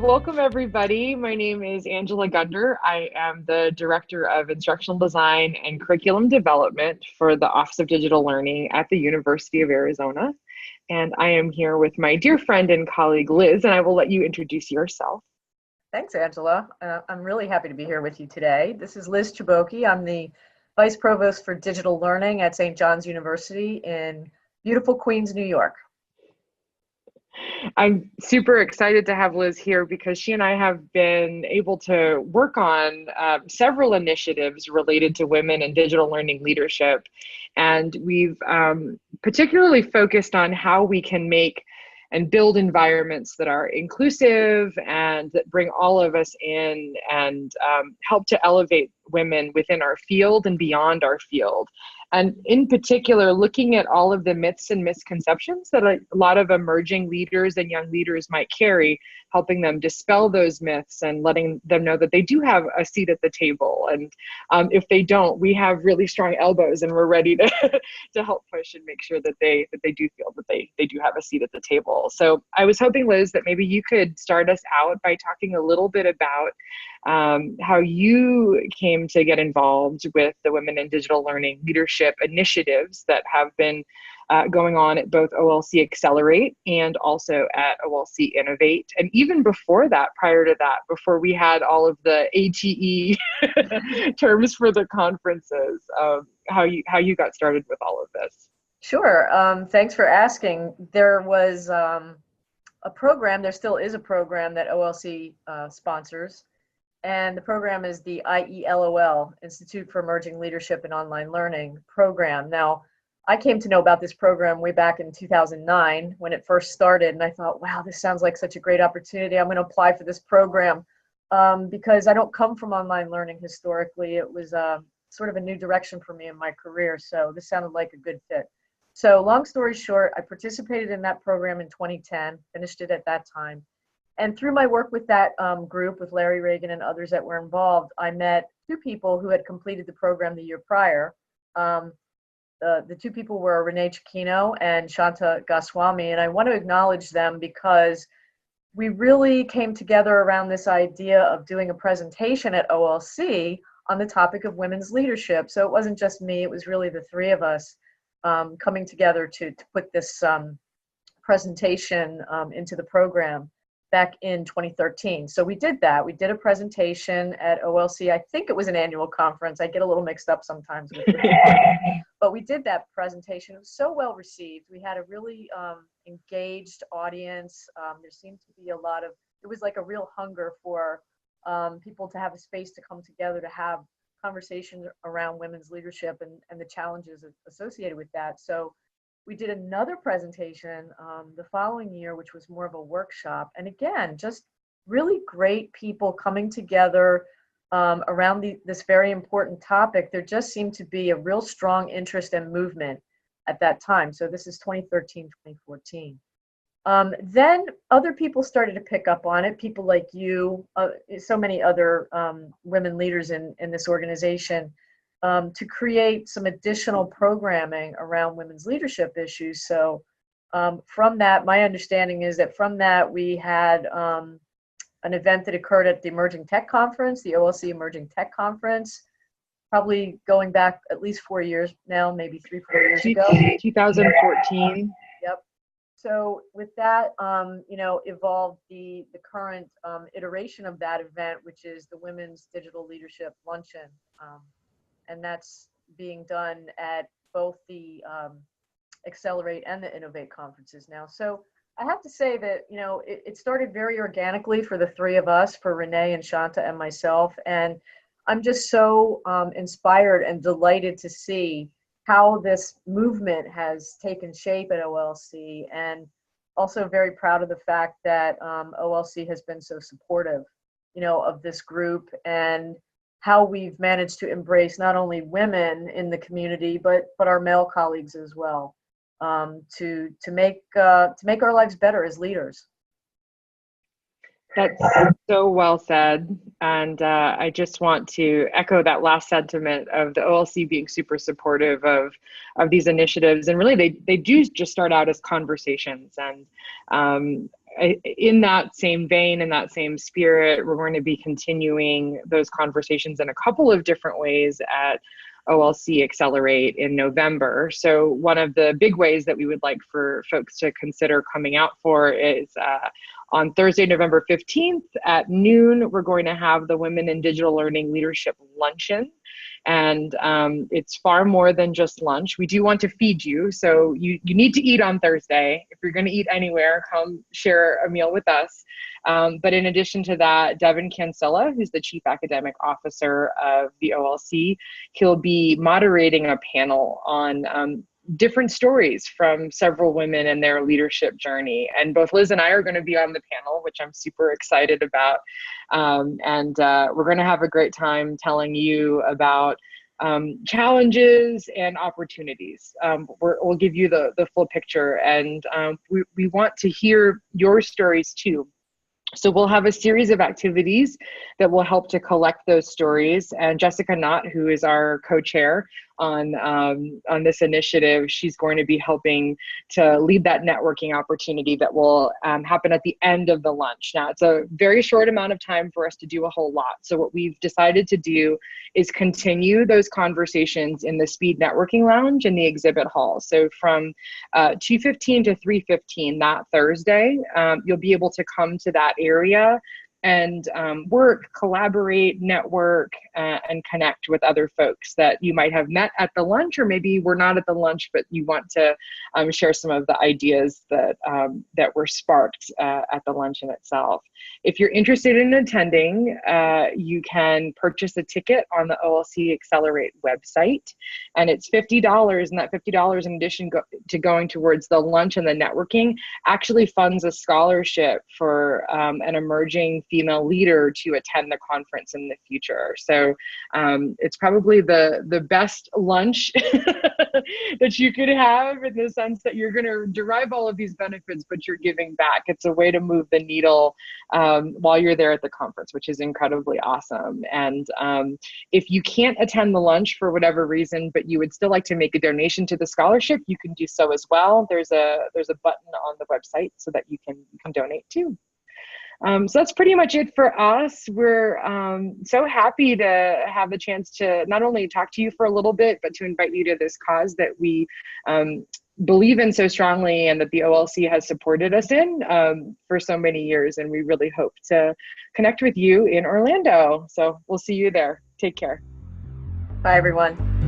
Welcome everybody. My name is Angela Gunder. I am the Director of Instructional Design and Curriculum Development for the Office of Digital Learning at the University of Arizona. And I am here with my dear friend and colleague, Liz, and I will let you introduce yourself. Thanks, Angela. I'm really happy to be here with you today. This is Liz Chaboki. I'm the Vice Provost for Digital Learning at St. John's University in beautiful Queens, New York. I'm super excited to have Liz here because she and I have been able to work on several initiatives related to women and digital learning leadership. And we've particularly focused on how we can make and build environments that are inclusive and that bring all of us in and help to elevate women within our field and beyond our field. And in particular, looking at all of the myths and misconceptions that a lot of emerging leaders and young leaders might carry, helping them dispel those myths and letting them know that they do have a seat at the table. And if they don't, we have really strong elbows and we're ready to, to help push and make sure that they do feel that they do have a seat at the table. So I was hoping, Liz, that maybe you could start us out by talking a little bit about how you came to get involved with the Women in Digital Learning leadership initiatives that have been going on at both OLC Accelerate and also at OLC Innovate. And even before that, prior to that, before we had all of the ATE terms for the conferences, how you got started with all of this. Sure. Thanks for asking. There was a program, there still is a program that OLC sponsors. And the program is the IELOL Institute for Emerging Leadership in Online Learning program. Now, I came to know about this program way back in 2009 when it first started, and I thought, wow, this sounds like such a great opportunity. I'm going to apply for this program because I don't come from online learning historically. It was sort of a new direction for me in my career, so this sounded like a good fit. So long story short, I participated in that program in 2010, finished it at that time. And through my work with that group, with Larry Reagan and others that were involved, I met two people who had completed the program the year prior. The two people were Renee Cicchino and Shanta Goswami, and I want to acknowledge them because we really came together around this idea of doing a presentation at OLC on the topic of women's leadership. So it wasn't just me, it was really the three of us coming together to put this presentation into the program back in 2013. So we did that. We did a presentation at OLC. I think it was an annual conference. I get a little mixed up sometimes with but we did that presentation. It was so well received. We had a really engaged audience. There seemed to be it was like a real hunger for people to have a space to come together to have conversations around women's leadership and the challenges associated with that. So we did another presentation the following year, which was more of a workshop. And again, just really great people coming together around this very important topic. There just seemed to be a real strong interest and movement at that time. So this is 2013, 2014. Then other people started to pick up on it, people like you, so many other women leaders in this organization, to create some additional programming around women's leadership issues. So from that, my understanding is that from that, we had an event that occurred at the Emerging Tech Conference, the OLC Emerging Tech Conference, probably going back at least 4 years now, maybe 3-4 years ago. 2014. Yep. So with that, evolved the current iteration of that event, which is the Women's Digital Leadership Luncheon. And that's being done at both the Accelerate and the Innovate conferences now. So I have to say that, it started very organically for the three of us, for Renee and Shanta and myself. And I'm just so inspired and delighted to see how this movement has taken shape at OLC, and also very proud of the fact that OLC has been so supportive, of this group and how we've managed to embrace not only women in the community, but our male colleagues as well, to make our lives better as leaders. That's so well said. And I just want to echo that last sentiment of the OLC being super supportive of these initiatives. And really, they do just start out as conversations. And in that same vein, in that same spirit, we're going to be continuing those conversations in a couple of different ways at OLC Accelerate in November. So one of the big ways that we would like for folks to consider coming out for is on Thursday, November 15th at noon, we're going to have the Women in Digital Learning Leadership Luncheon. And it's far more than just lunch. We do want to feed you, so you need to eat on Thursday. If you're going to eat anywhere, come share a meal with us. But in addition to that, Devin Cancella, who's the Chief Academic Officer of the OLC, he'll be moderating a panel on different stories from several women and their leadership journey. And both Liz and I are going to be on the panel, which I'm super excited about. We're going to have a great time telling you about challenges and opportunities. We'll give you the full picture, and we want to hear your stories too. So we'll have a series of activities that will help to collect those stories. And Jessica Knott, who is our co-chair on this initiative, she's going to be helping to lead that networking opportunity that will happen at the end of the lunch. Now, it's a very short amount of time for us to do a whole lot. So what we've decided to do is continue those conversations in the Speed Networking Lounge in the exhibit hall. So from 2:15 to 3:15 that Thursday, you'll be able to come to that area and work, collaborate, network, and connect with other folks that you might have met at the lunch, or maybe we're not at the lunch, but you want to share some of the ideas that that were sparked at the luncheon itself. If you're interested in attending, you can purchase a ticket on the OLC Accelerate website, and it's $50, and that $50 in addition to going towards the lunch and the networking actually funds a scholarship for an emerging female leader to attend the conference in the future. So it's probably the best lunch that you could have, in the sense that you're going to derive all of these benefits, but you're giving back. It's a way to move the needle while you're there at the conference, which is incredibly awesome. And if you can't attend the lunch for whatever reason, but you would still like to make a donation to the scholarship, you can do so as well. There's a button on the website so that you can donate too. So that's pretty much it for us. We're so happy to have the chance to not only talk to you for a little bit, but to invite you to this cause that we believe in so strongly, and that the OLC has supported us in for so many years. And we really hope to connect with you in Orlando. So we'll see you there. Take care. Bye, everyone.